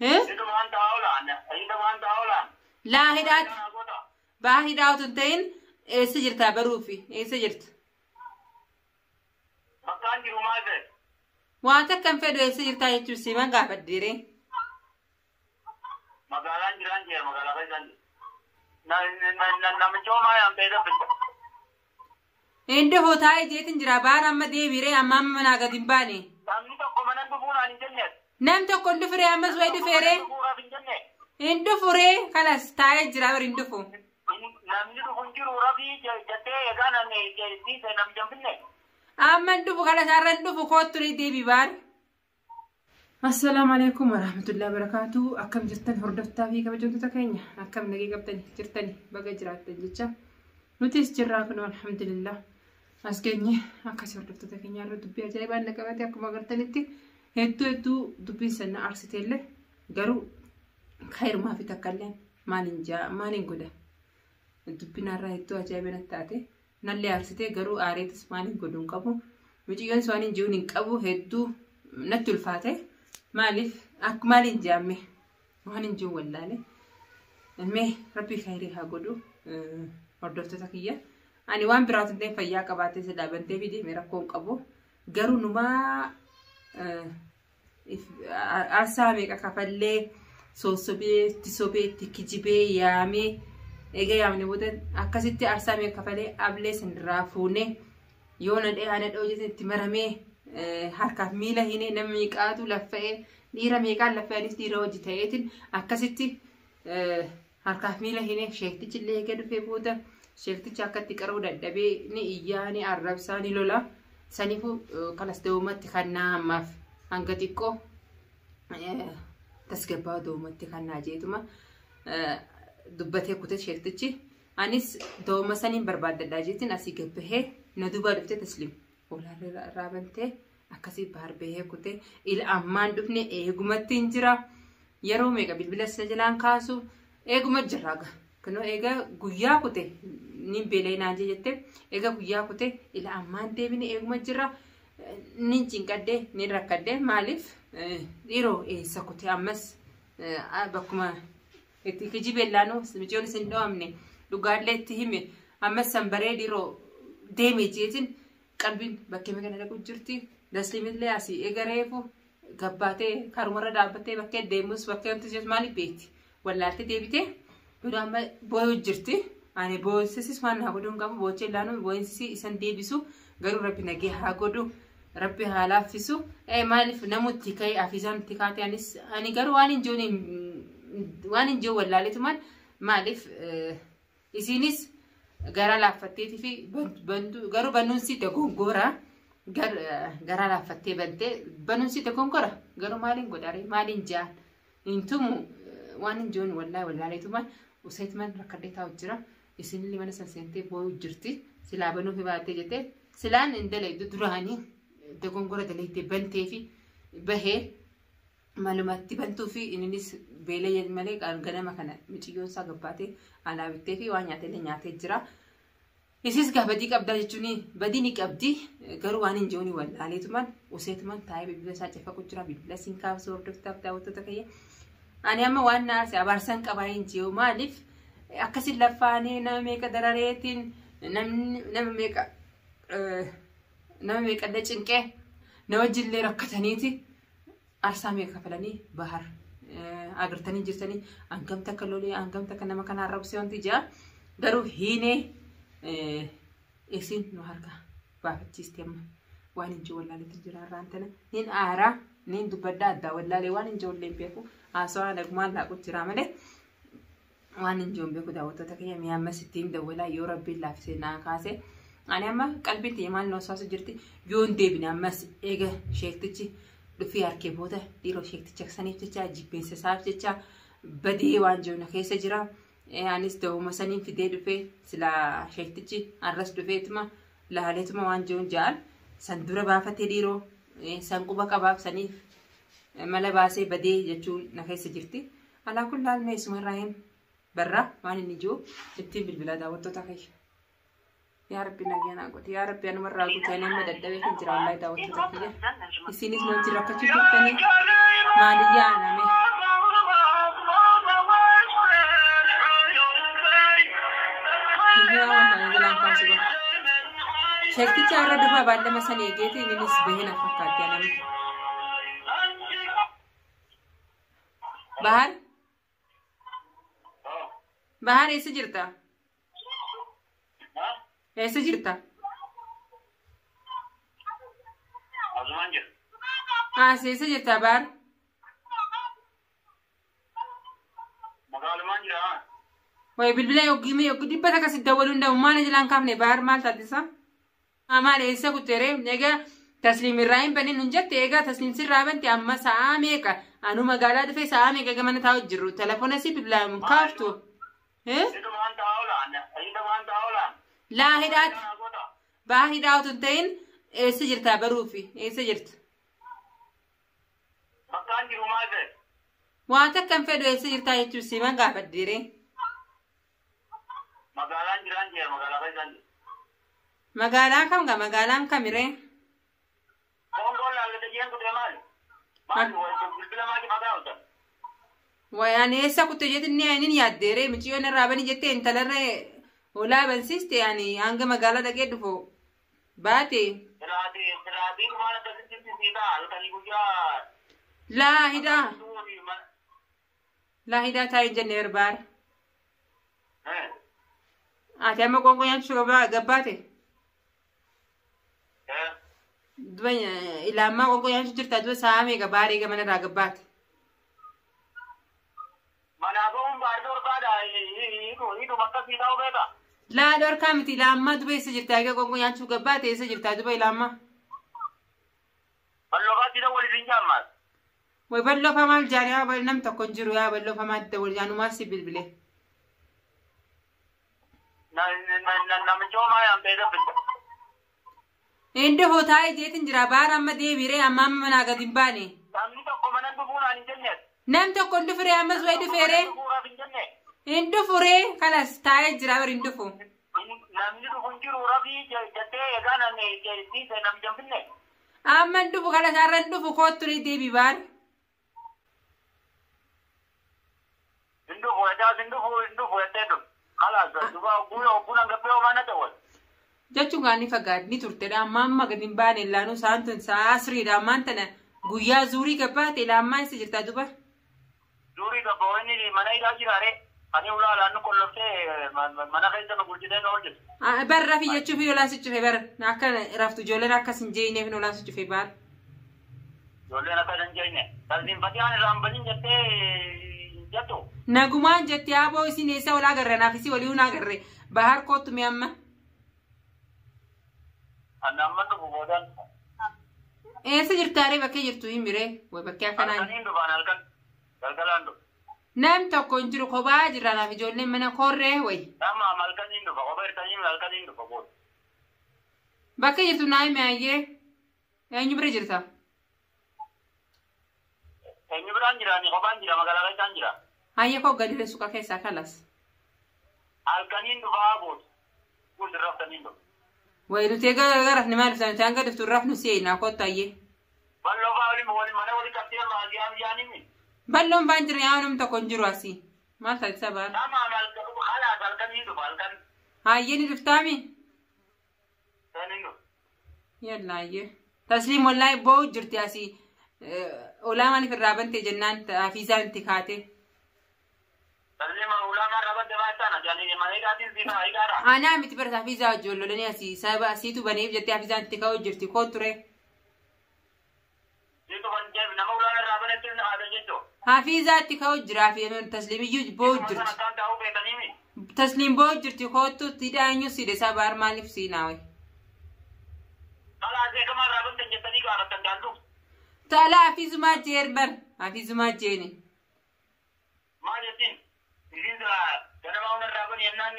إيه؟ لا هدات باهدات تنتين إيه سجرت بروفي إيه سجرت وانت كم في دو إيه سجرت هاي تشوسي ما قابل ديري مقالان جيران جير مقالا كيسان نمشوا ما يام تيدا بيتا عنده هو تاي جيتن جرابان أما دي بيري أما من أقدم باني نمني تقو منن بفونا نجنة نم تو كل فري أما زويد فري عنده فري خلاص تاي جرابر عنده فو نمني تقول جرو ربي جتة يجانا نيجي نم جنبنا أما عنده فو خلاص عنده فو كوت تري دي بيبار السلام عليكم ورحمة الله وبركاته أكم جرتن هردفتا في كبجوتو تكينيا أكم نجي قبتني جرتني بقى جرات تجيتشا نوتيس جراكنو الحمد لله أسكني أكاسي هردفتا تكينيا رو دبي أجايب أنا كبتي أكم قرتنيتي هتو دبي سنة أرسيتيله قرو خير ما في تكلم مالين قدا دبي نارا هتو أجايب نتاتي نالي أرسيتي قرو آريتس مالين قدون كابو مجيئون سوانين جونين كابو هتو نتو الفاتح مالف أكمل جامع وهن جو ولا مه ربي خيري هاقولو هردفت تكية أنا وان برات دين فيا كباتي سلا بنتي بدي ميرا كون كابو قرو نما أرسامي كفلة سوسبي تسوبي تكجبي يامي إيجا يامني بودن أكاسيتي أرسامي كفلة أبلي سندرافوني يونا دي أنا دوجي تمرمي harkaaf miila hine nama meeqaatu laffa'ee dhiira meeqaan laffa'anis dhiira hojii ta'eetiin akkasitti harkaaf miila hine sheektichi illee eega dhufee booda sheektichi akkatti qaruu dadhabee ni iyyaa ni arrabsaa ni lola saniifuu kalas doomatti kannaa ammaaf hanga xiqqoo tasgabbaa doomatti kannaa jeetuma dubbatee kutee sheektichi anis dooma saniin barbaadadhaa jeetiin asii gabbahee na dubaa dhuftee tasliim ولا رابنته أكاسي باربيه كته إلى أمان دفنه إيجومات تنجرا يرومي قبل بلا سجلان كاسو إيجومات جراغا كنو إيجا غويا كته نبيلي ناجي جته إيجا غويا كته إلى أمان تبيني إيجومات جرا نينجين كده نيركده مالف إيرو إيه سكوتي أمس بكما إتكجي بلانو سمجون سندو أمني لقارلة تهمي أمس سنبري ديرو ديمي جيتين قلبين بكي مكان لكو جرتي دسليمت لي اسي اغريفو غباتي كارمره دابتي بكي ديموس بكي انت مالي بيتي ولا تديبتي بدام بو جرتي اني بو سيسس مان هاغدون غام بوچي لانو بوينسي اسن ديبيسو غرو ربي نغي هاغدو ربي حالافسو اي مالف نموتي كاي افيزان تيكاتي انس اني غرو وانين جو ولا لتمان مالف اسينيس gara laaffattee fi garuu banuunsi dogongora gara laaffattee bantee banuunsi dogongora garuu maaliin godhare maaliin jaan intumu waan injoon wallaalee tuman useetman rakkadee taa'u jira isinillee mana sansentee boo'u jirti silaa banuu fi baattee jettee silaan indalaydu duraanii dogongora dalaydee bantee fi bahee malumatti bantuu fi innis beelee malee ganama kana miciyyoon isaa gabbaatee alaabittee fi waan nyaatee jira. Isis gabadii qabdaa jechuun badii ni qabdi garuu waan injooni wallaalee tuman useetuman taa'ee bilbila isaa cafaqu jira bilbila siin kaabsoo hordoftaaf daawwattoota kiyya. Ani amma waan naase abaarsan qabaa hin jiru maaliif akkasiin laffaanee nama meeqa darareetiin nama meeqa cinqee nama jillee rakkataniiti. Arsaa meeqa kafalanii bahar agartanii jirtanii hangamta akka lolee hangamta akka nama kana arrabsee wanti jaa garuu hiinee isin nu harka baafachiiste amma waan injoo wallaaleetti jira irraan tana nin aaraa nin dubbadda addaa wallaalee waan injoo illee beeku haasawaa nagmaan laaqu jira malee waan injoon beeku daawwattoota kiyya mi'amma sittiin dawwalaa yoo rabbiin laaffisee naa kaase ani amma qalbiitti maal noosaasu jirti yoon deebine ammas eega sheektichi dhufii harkee booda dhiiroo sheekticha saniif jecha jibbeensa isaaf jecha badee waan joona keessa jira anis dawuma saniin fidee dhufee sila sheektichi arras dhufeetuma laaleetuma waan joon jaal san dura baafatee dhiiroo san quba qabaaf saniif mala baasee badee jechuun na keessa jirti alaa kun laalmee isumarraa hin barra waan inni jiru ittiin bilbila daawwattoota kiyya. يا ربي نجينا قلت يا ربي أنا مرة قلت أنا ما ددبي كنت جرا الله يداوي تذكية السنين ما جرا كتير تاني ما لي أنا Shakti cara dufa balla masani egeeti innis bahina fakkaatti anam. Bahar eessa jirta? Eessa jirta? Azuman jir. Eessa jirta Bahar? Magaluman jira. Way bilbila yoggi dibbata kasi dawwalu nda maana jilaan kaafne Bahar maal taatisa? Maal eessa kutere nega taslim irraayin banin nun jette egaa taslim sirraa banti amma sa'a meeqa anu magaalaa dhufe sa'a meeqa gamana taa'u jirru telefoona si bilbilaa mun kaaftu. Laa hidhaat baa hidhaatu ta'in eessa jirta baruufi eessa jirta? Bakkaan jiru maal ta'e? Waan takkan fedhu eessa jirta jechuun siman gaafadhiire. Magaalaan jiraan jira magaalaa keessan jira. Magaalaan kam gaa magaalaan kamire? Kongoon laallee jiran kutee maali? Maali bilbila maali magaa'uta? Wayaan eessa kutte jettinni ainin yaaddeere miciyyoon irraa bani jettee intalarree olaa bansiiste yaani hanga magaalaa dhaqee dhufu baate. Siraatii waan akkasitti siitaa halkanii guyyaa. Laa hidhaa taa'ee jenne barbaara. Ati amma qoonqoo nyaachuu gabbaate? Duba ilaamaa qoonqoo nyaachuu jirta duba sa'a meeqa baaree gamana irraa gabbaate? Laa dhorkaa miti ilaamaa duba eessa jirta egaa qoonqoo nyaachuu gabbaate eessa jirta duba ilaamaa? Balloofaatti ta'u waliin jaammaas. Way balloofa maal jaanii haa nam tokko hin jiru yaa balloofa maal ta'u jaanumaa si bilbile. Namichoo maa yaamtee dabbita. Inde hootaa'ee jeetin jira baara amma deebiree amma manaa gadi hin baane. Namni tokko mana dhufuun ani jenne. Nam tokko hin dhufuree ammas way dhufeeree. Hin dhufuree kanas taa'ee jira bari hin dhufu. Namni dhufu hin jiru rabii jettee egaa namni jettee namni janfinne. Amma hin dhufu kanas har'a hin dhufu koottu deebii baara. Hin dhufu jettee dhufu. Kalas duba buna gabbee omaana ta'u. Jechuun gaanii fagaadni turtedha amma gadi hin baane ilaanuu isaan tun sa'a asiriidha ammaan tana guyyaa zuurii gabbaate ilaammaa isa jirta duba. Zuurii gabbaa inni mana hidhaa jiraare ani ulaalaan nu qolloftee mana keessa nu bulchitee nu hojjetu. Barra fi jechuufi olaansi cufe bara akka raftu ijoolleen akkas hin jeenyeef olaansi cufe baara. Ijoolleen akkas hin jeenye tartiinfatee ani raambaniin jettee jettu. Nagumaan jettee aboo isin eessa olaa agarre naafisi walii hunaa agarre bahar kootu mi amma. Anamman dhufu boodaan. Eessa jirtaaree bakkee jirtu hin biree way bakkee akkanaa. Halkaniin dhufaan halkan galgalaan dhufu. Nam tokko hin jiru kophaa jirra naaf ijoolleen mana korree way. Nama halkaniin dhufa kophaa hirtaniin halkaniin dhufa booda. Bakkee jirtu naa himi ayyee eenyu bira jirta? Eenyu biraan jiraani kophaan jira magaalaa keessaan jira. Ayyee koo gadi suuqa keessaa kalas. Halkaniin dhufaa booda. Kun raftaniin dhufa. Way nuti egaa rafni maal dhuftan nuti hanga dhuftu rafnu seenaa kottu ayyee. Bal'oo fa'aa waliin mana walii qabxee maasiyaan jaanimi. Bal'oon baan jira yaa namni tokko hin jiru asii. Maal taatisa baala? Nama halaas halkaniin dhufa halkan. Ayyee ni dhuftaami? Saniin dhufa. Yalla ayyee. Tasliim wallaahi boo jirti asii. Olaa maaliif irraa bantee jennaan hafiisaan itti kaatee. Tasliima ulaamaa irraa bantee baay'ataan ajaa'anii mana hidhaatiin si ta'a hidhaadha. Anaa miti barata hafiisaa ijoollolanii asii sababa asiitu baneef jettee hafiisaan itti ka'uu jirti koo ture. Siitu kan jeebi nama ulaana irraa banetti ni haadha jechuudha. Hafiisaa itti ka'uu jira tasliimiyyuu boo jirti. Tasliim boo jirti kootu hidhaa eenyu siidhe isaa baar maaliif siinaawe. Talaa seekamaa irraa bantee jettanii gaafatan daanduu. Talaa hafiisumaa jeen bar hafiisumaa jeeni. Maal jettiin? Isin ganama hunda irraa bani yennaan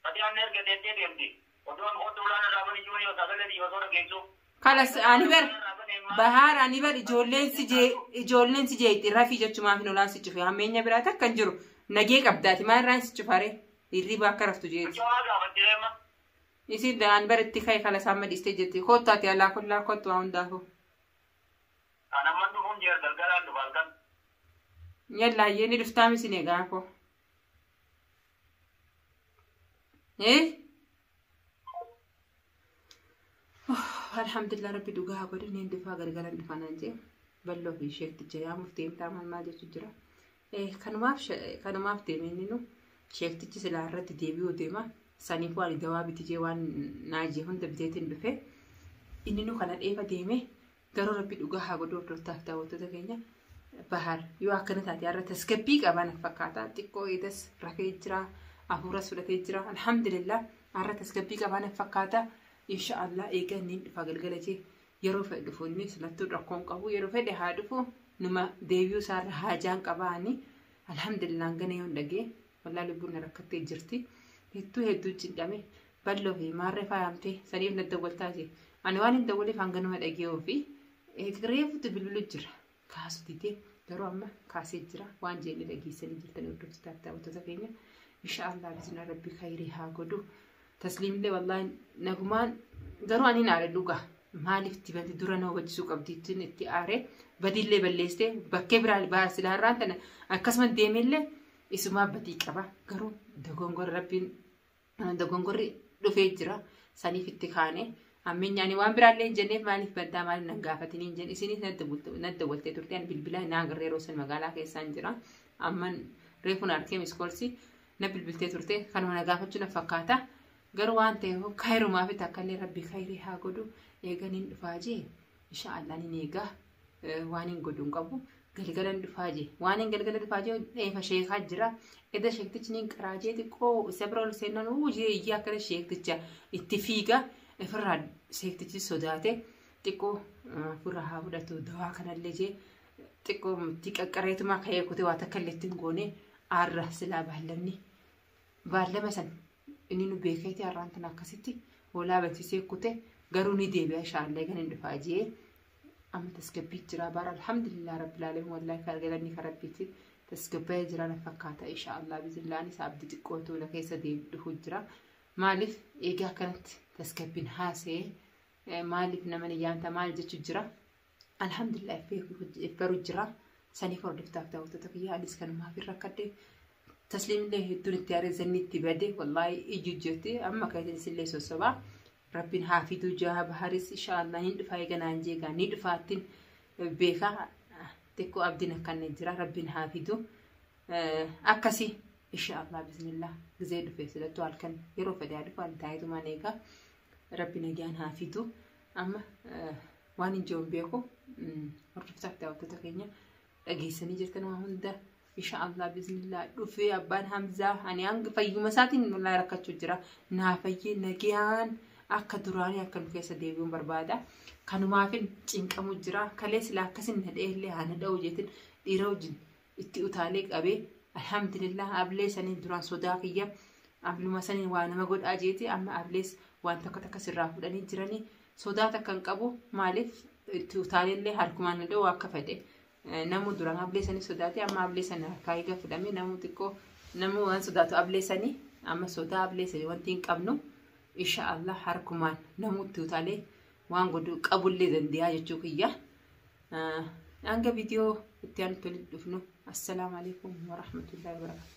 fatiyaan erga deettee deemti. Odoon kootu ulaana irraa bani jiru yoo sagalee dhiibasoo dhageessu. Kalas ani bar bahar ani bar ijoolleen si jeetti rafii jechumaaf hin olaan si cufe hammeenya biraa takka hin jiru nagee qabdaati maal irraan si cufare hirriba akka raftu jeeti. Isin ani bar itti ka'e kalas amma dhiistee jetti koottaati alaa kullaa kootu waa hundaafu. Anamman dhufuun jeer galgalaan dhufa halkan. Yalla ayyee ni dhuftaami sin egaa koo. alhamdulillah rabbi dhugaa godhe niin dhufaa gargaran dhufan jee ballo fi sheekticha yaa muftiin taamal maal jechu jira kanumaaf deemee nu sheektichi silaa irratti deebi'uu deema saniif waan dawaa biti jee waan naajee hunda biteetiin dhufe inni nu kana dheefa deeme garuu rabbi dhugaa godhe hordoftaaf daawwattoota keenya bahar yoo akkana taate irra tasgabbii qaban fakkaata xiqqoo idas rafee jira afuuras fudhatee jira alhamdulillah irra tasgabbii qaban fakkaata inshallah eeganni dhufa galgala jee yeroo fedhe dhufuun silattuu rakkoon qabu yeroo fedhe haa dhufu numa deebi'uu isaarra haajaan qabaani alhamdulillah gane yoon dhagee wallahi lubbuun rakkattee jirti hedduu cindame balloo fi maarree faayamtee saniif na dawwaltaati ani waan hin dawwaleef hanganuma dhagee'uu fi reefuutu bilbilu jira kaasu didee garuu amma kaasee jira waan jeellee dhageessanii jirtanii hordoftoota daawwattoota keenya inshallah bismillah rabbi khayrii haa godhu tasliimillee wallahi nagumaan garuu ani naare dhugaa maaliif tibanti dura na wajjisuu qabdiitiin itti aare badillee balleessee bakkee biraa baasilaarraan tana akkasuma deemellee isuma badii qaba garuu dogongorri dhufee jira saniif itti kaane ammeenyaani waan biraallee jenneef maaliif baddaa maaliif nan gaafatanii jenne isinis nadda waltee turte ani bilbila naa garree roosan magaalaa keessaan jira amman reefuun arkee miskolsi na bilbiltee turte kanuma na gaafachuu na fakkaata garuu waan ta'eef khayrumaaf takkallee rabbi khayrii haa godhu eeganiin dhufaa jee inshallah ni eegaa waan hin godhuun qabu galgalan dhufaa jee waan hin galgala dhufaa jee dheefa sheekaa jira edda sheektichi ni qaraajee xiqqoo sabra ol seenan jee iyyaa akkana sheekticha itti fiiga ifirraa sheektichi sodaate xiqqoo furra haa fudhatu dawaa kanallee jee xiqqoo itti qaqqareetumaa ka'ee kutee waa takka illee ittiin goone aarra silaa baallama san inni nu beekeeti arraan tan akkasitti hoolaa beeksisee kutee garuu ni deebi'a shaallee kan hin dhufaa jee amma tasgabbii jira bara alhamdulillah rabbil alamin wallahi kargalanni karabbiiti tasgabbee jira na fakkaata inshallah bizillaan isa abdi xiqqootu la keessa deebi'u jira maaliif eegaa kanatti tasgabbiin haasee maaliif nama niyyaanta maal jechu jira alhamdulillah ifbaru jira saniif hordoftaaf daawwattoota kiyya anis kanumaaf irrakkadde tasliimillee hedduun itti areessanii itti bade wallahi ijujjeetti amma kayyatin sillee sossobaa rabbiin haafiduu jaha baharis inshallah hin dhufaa eeganaan jeegaa ni dhufaattiin beekaa xiqqoo abdiin akkanne jira rabbiin haafiduu akkasii inshallah bismillah gizee dhufee silattuu halkan yeroo fedhaa dhufu al taayitumaan eegaa rabbi nagaan haafiduu amma waan hin jiruun beeku hordoftaaf daawwattoota keenya dhageessanii jirtan waa hunda inshallah bismillah dhufee abbaan Hamzaa ani hanga fayyuma isaatiin wallahi rakkachuu jira naafayyee nagaan akka duraanii akka nu keessa deebi'uun barbaada kanumaafin cinqamu jira kalee sila akkasin nadheellee haa nadha'u jeetin dhiira wajjin itti utaalee qabee alhamdulillah ablee saniin duraan sodaa kiyya abluma saniin waa nama godhaa jeeti amma ablees waan takka sirraa fudhanii jiranii sodaa takkan qabu maaliif itti utaaleellee harkumaan nadha'u akka fedhe namu duraan ablee sanii sodaate amma ablee sana kaayiga fudhame namu xiqqoo namu waan sodaatu ablee sanii amma sodaa ablee sanii wanti hin qabnu inshallah harkumaan namuutti utaalee waan godhu qabullee dandeeyaa jechuu kiyya hanga viidiyoo itti aanutti dhufnu assalamu alaikum wa rahmatullahi wa barakatuh